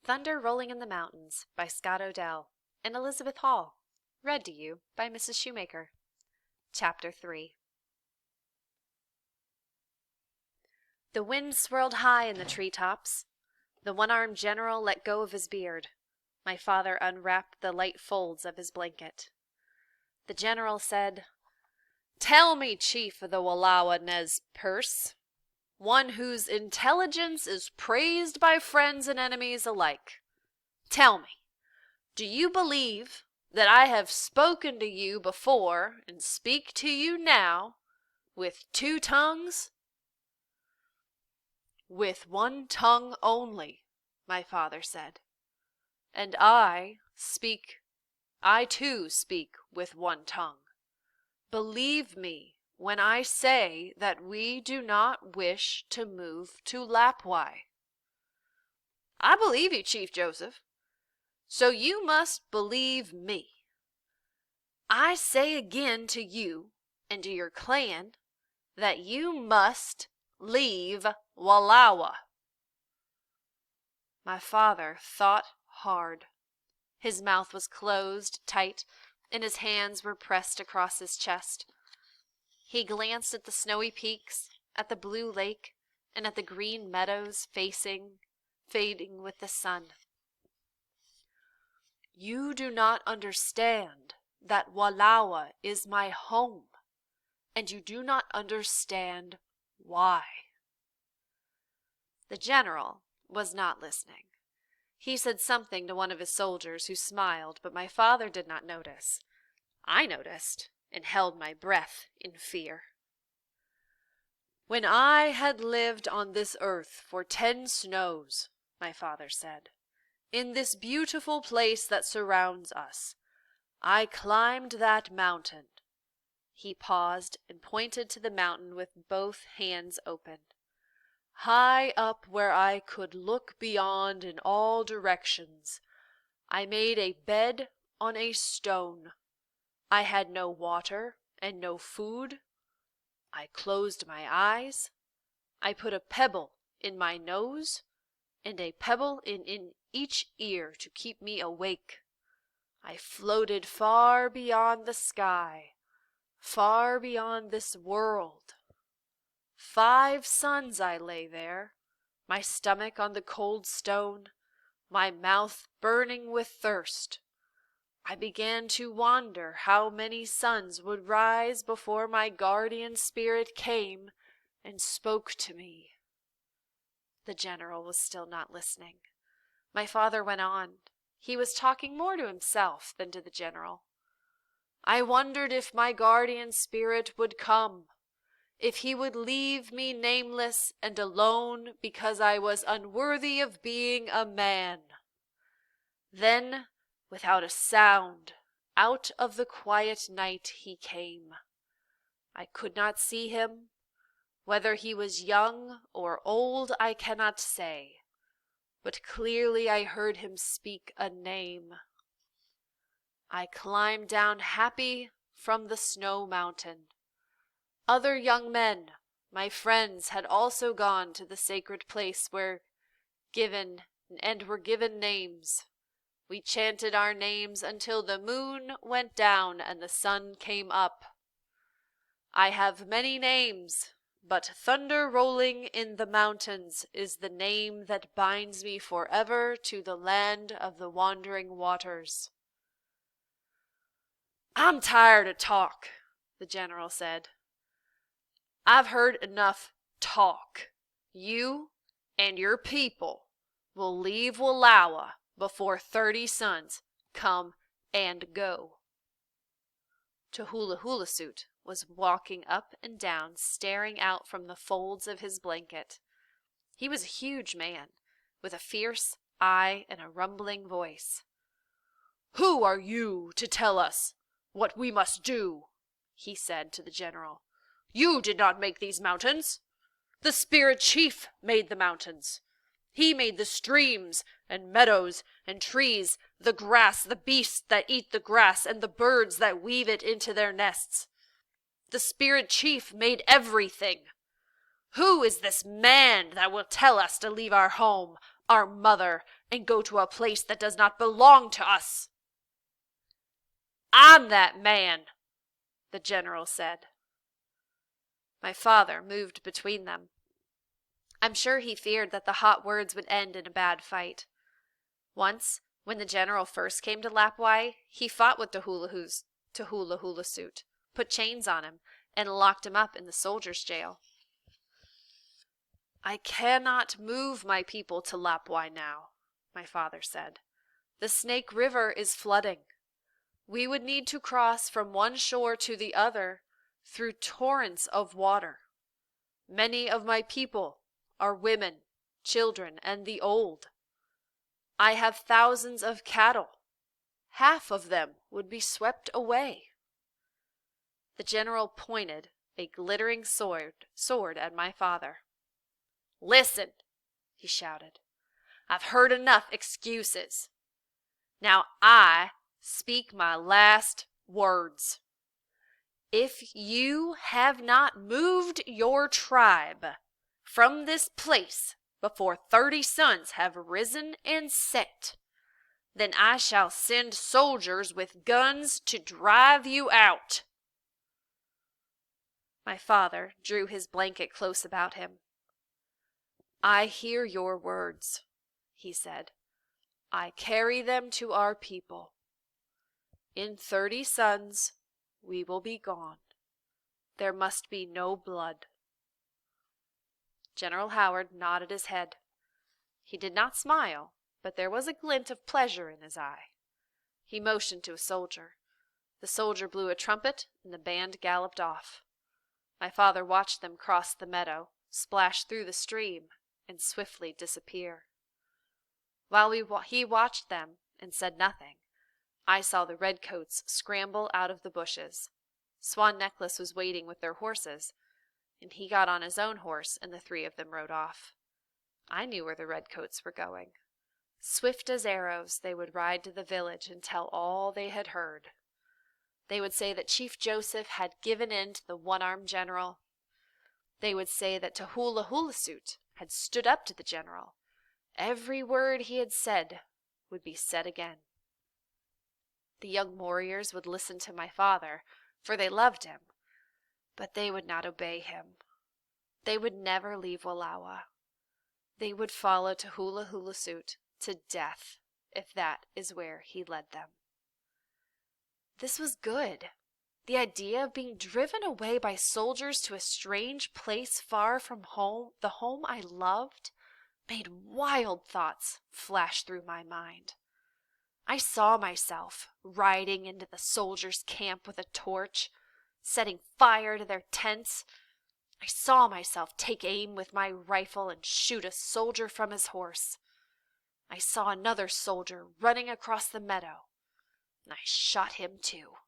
Thunder Rolling in the Mountains by Scott Odell and Elizabeth Hall. Read to you by Mrs. Shoemaker. Chapter 3. The wind swirled high in the treetops. The one-armed general let go of his beard. My father unwrapped the light folds of his blanket. The general said, "Tell me, Chief of the Wallowa Nez Perce, one whose intelligence is praised by friends and enemies alike. Tell me, do you believe that I have spoken to you before and speak to you now with two tongues?" "With one tongue only," my father said. "And I too speak with one tongue. Believe me when I say that we do not wish to move to Lapwai." "I believe you, Chief Joseph. So you must believe me. I say again to you and to your clan that you must leave Wallowa." My father thought hard. His mouth was closed tight, and his hands were pressed across his chest. He glanced at the snowy peaks, at the blue lake, and at the green meadows fading with the sun. "You do not understand that Wallowa is my home, and you do not understand why." The general was not listening. He said something to one of his soldiers, who smiled, but my father did not notice. I noticed, and held my breath in fear. "When I had lived on this earth for 10 snows, my father said, in this beautiful place that surrounds us, I climbed that mountain." He paused and pointed to the mountain with both hands open. "High up where I could look beyond in all directions, I made a bed on a stone. I had no water and no food. I closed my eyes. I put a pebble in my nose and a pebble in each ear to keep me awake. I floated far beyond the sky, far beyond this world. 5 suns I lay there, my stomach on the cold stone, my mouth burning with thirst. I began to wonder how many suns would rise before my guardian spirit came and spoke to me." The general was still not listening. My father went on. He was talking more to himself than to the general. "I wondered if my guardian spirit would come, if he would leave me nameless and alone because I was unworthy of being a man. Then, without a sound, out of the quiet night he came. I could not see him. Whether he was young or old I cannot say, but clearly I heard him speak a name. I climbed down happy from the snow mountain. Other young men, my friends, had also gone to the sacred place were given names. We chanted our names until the moon went down and the sun came up. I have many names, but Thunder Rolling in the Mountains is the name that binds me forever to the land of the wandering waters." "I'm tired of talk," the general said. "I've heard enough talk. You and your people will leave Wallowa before 30 suns come and go." Hula was walking up and down, staring out from the folds of his blanket. He was a huge man, with a fierce eye and a rumbling voice. "Who are you to tell us what we must do?" he said to the general. "You did not make these mountains. The spirit chief made the mountains. He made the streams and meadows and trees, the grass, the beasts that eat the grass, and the birds that weave it into their nests. The spirit chief made everything. Who is this man that will tell us to leave our home, our mother, and go to a place that does not belong to us." "I'm that man," the general said. My father moved between them. I'm sure he feared that the hot words would end in a bad fight. Once, when the general first came to Lapwai, he fought with the hula suit, put chains on him, and locked him up in the soldiers' jail. "I cannot move my people to Lapwai now," my father said. "The Snake River is flooding. We would need to cross from one shore to the other through torrents of water. Many of my people are women, children, and the old. I have thousands of cattle. Half of them would be swept away." The general pointed a glittering sword at my father. "Listen," he shouted. "I've heard enough excuses. Now I speak my last words. If you have not moved your tribe from this place before 30 suns have risen and set, then I shall send soldiers with guns to drive you out." My father drew his blanket close about him. "I hear your words," he said. "I carry them to our people. In 30 suns we will be gone. There must be no blood." General Howard nodded his head. He did not smile, but there was a glint of pleasure in his eye. He motioned to a soldier. The soldier blew a trumpet, and the band galloped off. My father watched them cross the meadow, splash through the stream, and swiftly disappear. While he watched them and said nothing, I saw the redcoats scramble out of the bushes. Swan Necklace was waiting with their horses, and he got on his own horse, and the 3 of them rode off. I knew where the redcoats were going. Swift as arrows, they would ride to the village and tell all they had heard. They would say that Chief Joseph had given in to the one-armed general. They would say that Hula Suit had stood up to the general. Every word he had said would be said again. The young warriors would listen to my father, for they loved him, but they would not obey him. They would never leave Wallowa. They would follow to Hula Suit to death, if that is where he led them. This was good. The idea of being driven away by soldiers to a strange place far from home, the home I loved, made wild thoughts flash through my mind. I saw myself riding into the soldiers' camp with a torch, setting fire to their tents. I saw myself take aim with my rifle and shoot a soldier from his horse. I saw another soldier running across the meadow, and I shot him too.